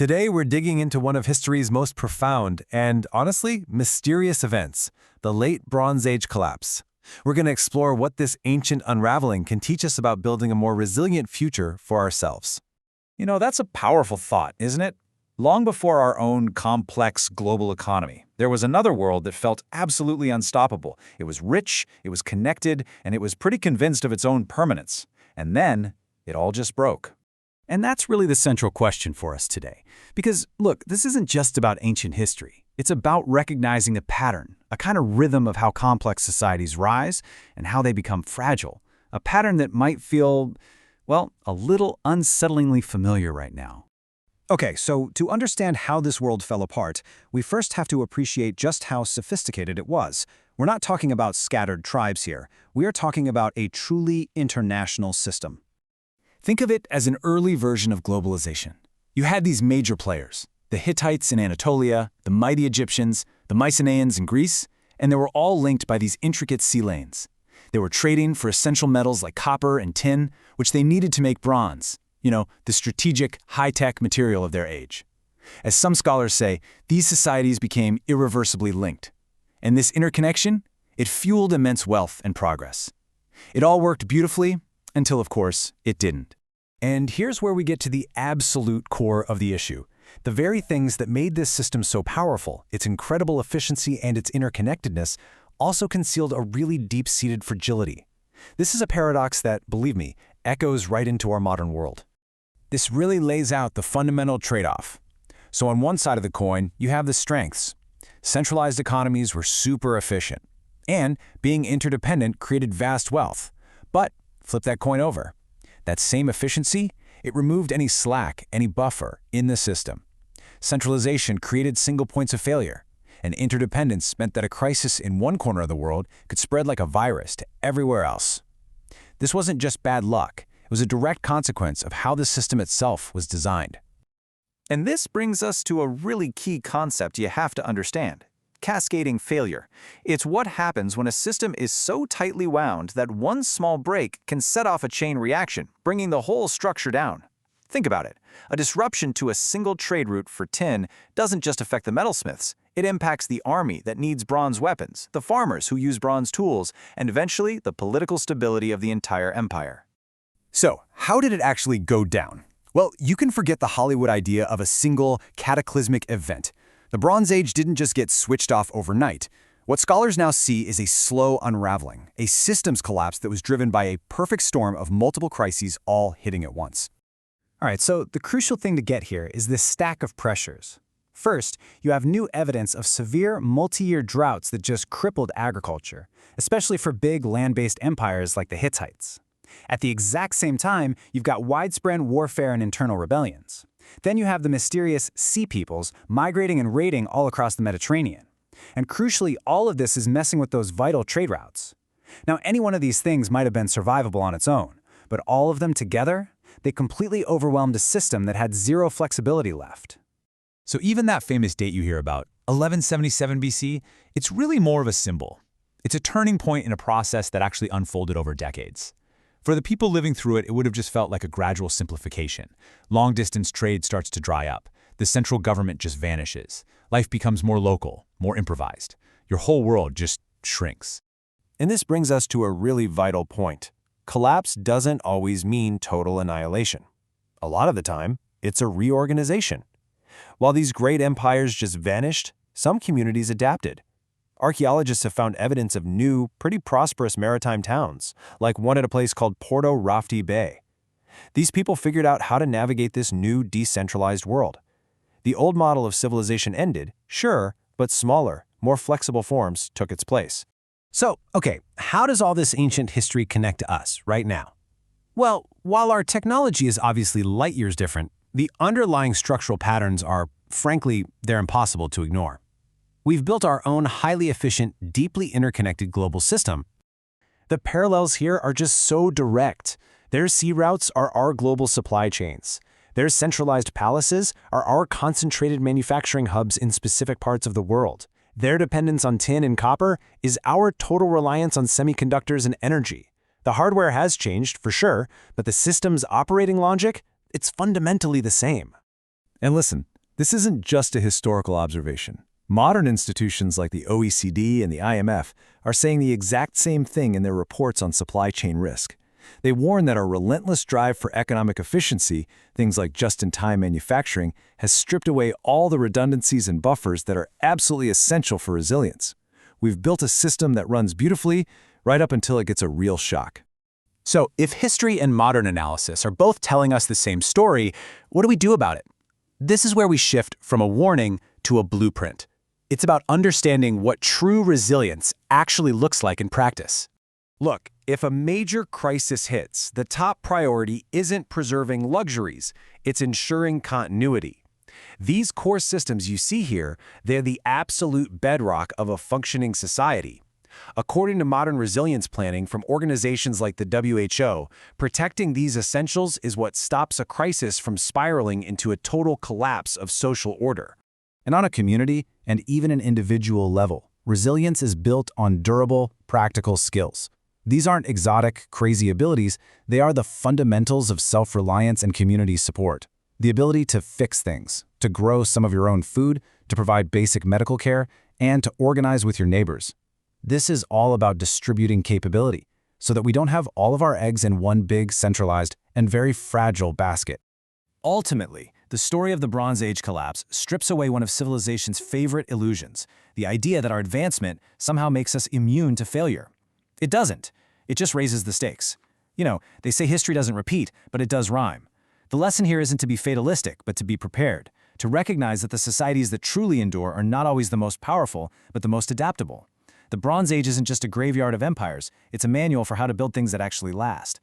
Today, we're digging into one of history's most profound and, honestly, mysterious events, the Late Bronze Age collapse. We're going to explore what this ancient unraveling can teach us about building a more resilient future for ourselves. That's a powerful thought, isn't it? Long before our own complex global economy, there was another world that felt absolutely unstoppable. It was rich, it was connected, and it was pretty convinced of its own permanence. And then, it all just broke. And that's really the central question for us today. Because, look, this isn't just about ancient history. It's about recognizing a pattern, a kind of rhythm of how complex societies rise and how they become fragile. A pattern that might feel, well, a little unsettlingly familiar right now. Okay, so to understand how this world fell apart, we first have to appreciate just how sophisticated it was. We're not talking about scattered tribes here. We are talking about a truly international system. Think of it as an early version of globalization. You had these major players, the Hittites in Anatolia, the mighty Egyptians, the Mycenaeans in Greece, and they were all linked by these intricate sea lanes. They were trading for essential metals like copper and tin, which they needed to make bronze, the strategic, high-tech material of their age. As some scholars say, these societies became irreversibly linked. And this interconnection, it fueled immense wealth and progress. It all worked beautifully, until, of course, it didn't. And here's where we get to the absolute core of the issue. The very things that made this system so powerful, its incredible efficiency and its interconnectedness, also concealed a really deep-seated fragility. This is a paradox that, believe me, echoes right into our modern world. This really lays out the fundamental trade-off. So on one side of the coin, you have the strengths. Centralized economies were super efficient, and being interdependent created vast wealth. But flip that coin over. That same efficiency, it removed any slack, any buffer in the system. Centralization created single points of failure, and interdependence meant that a crisis in one corner of the world could spread like a virus to everywhere else. This wasn't just bad luck. It was a direct consequence of how the system itself was designed. And this brings us to a really key concept you have to understand. Cascading failure. It's what happens when a system is so tightly wound that one small break can set off a chain reaction, bringing the whole structure down. Think about it. A disruption to a single trade route for tin doesn't just affect the metalsmiths. It impacts the army that needs bronze weapons, the farmers who use bronze tools, and eventually the political stability of the entire empire. So, how did it actually go down? Well, you can forget the Hollywood idea of a single, cataclysmic event. The Bronze Age didn't just get switched off overnight. What scholars now see is a slow unraveling, a systems collapse that was driven by a perfect storm of multiple crises all hitting at once. All right, so the crucial thing to get here is this stack of pressures. First, you have new evidence of severe multi-year droughts that just crippled agriculture, especially for big land-based empires like the Hittites. At the exact same time, you've got widespread warfare and internal rebellions. Then you have the mysterious sea peoples migrating and raiding all across the Mediterranean. And crucially, all of this is messing with those vital trade routes. Now, any one of these things might have been survivable on its own, but all of them together, they completely overwhelmed a system that had zero flexibility left. So even that famous date you hear about, 1177 BC, it's really more of a symbol. It's a turning point in a process that actually unfolded over decades. For the people living through it, it would have just felt like a gradual simplification. Long-distance trade starts to dry up. The central government just vanishes. Life becomes more local, more improvised. Your whole world just shrinks. And this brings us to a really vital point. Collapse doesn't always mean total annihilation. A lot of the time, it's a reorganization. While these great empires just vanished, some communities adapted. Archaeologists have found evidence of new, pretty prosperous maritime towns, like one at a place called Porto Rafti Bay. These people figured out how to navigate this new, decentralized world. The old model of civilization ended, sure, but smaller, more flexible forms took its place. So, okay, how does all this ancient history connect to us right now? Well, while our technology is obviously light years different, the underlying structural patterns are, frankly, they're impossible to ignore. We've built our own highly efficient, deeply interconnected global system. The parallels here are just so direct. Their sea routes are our global supply chains. Their centralized palaces are our concentrated manufacturing hubs in specific parts of the world. Their dependence on tin and copper is our total reliance on semiconductors and energy. The hardware has changed, for sure, but the system's operating logic, it's fundamentally the same. And listen, this isn't just a historical observation. Modern institutions like the OECD and the IMF are saying the exact same thing in their reports on supply chain risk. They warn that our relentless drive for economic efficiency, things like just-in-time manufacturing, has stripped away all the redundancies and buffers that are absolutely essential for resilience. We've built a system that runs beautifully right up until it gets a real shock. So, if history and modern analysis are both telling us the same story, what do we do about it? This is where we shift from a warning to a blueprint. It's about understanding what true resilience actually looks like in practice. Look, if a major crisis hits, the top priority isn't preserving luxuries, it's ensuring continuity. These core systems you see here, they're the absolute bedrock of a functioning society. According to modern resilience planning from organizations like the WHO, protecting these essentials is what stops a crisis from spiraling into a total collapse of social order. And on a community and even an individual level, resilience is built on durable, practical skills. These aren't exotic, crazy abilities, they are the fundamentals of self-reliance and community support. The ability to fix things, to grow some of your own food, to provide basic medical care, and to organize with your neighbors. This is all about distributing capability, so that we don't have all of our eggs in one big, centralized, and very fragile basket. Ultimately, the story of the Bronze Age collapse strips away one of civilization's favorite illusions, the idea that our advancement somehow makes us immune to failure. It doesn't. It just raises the stakes. You know, they say history doesn't repeat, but it does rhyme. The lesson here isn't to be fatalistic, but to be prepared, to recognize that the societies that truly endure are not always the most powerful, but the most adaptable. The Bronze Age isn't just a graveyard of empires, it's a manual for how to build things that actually last.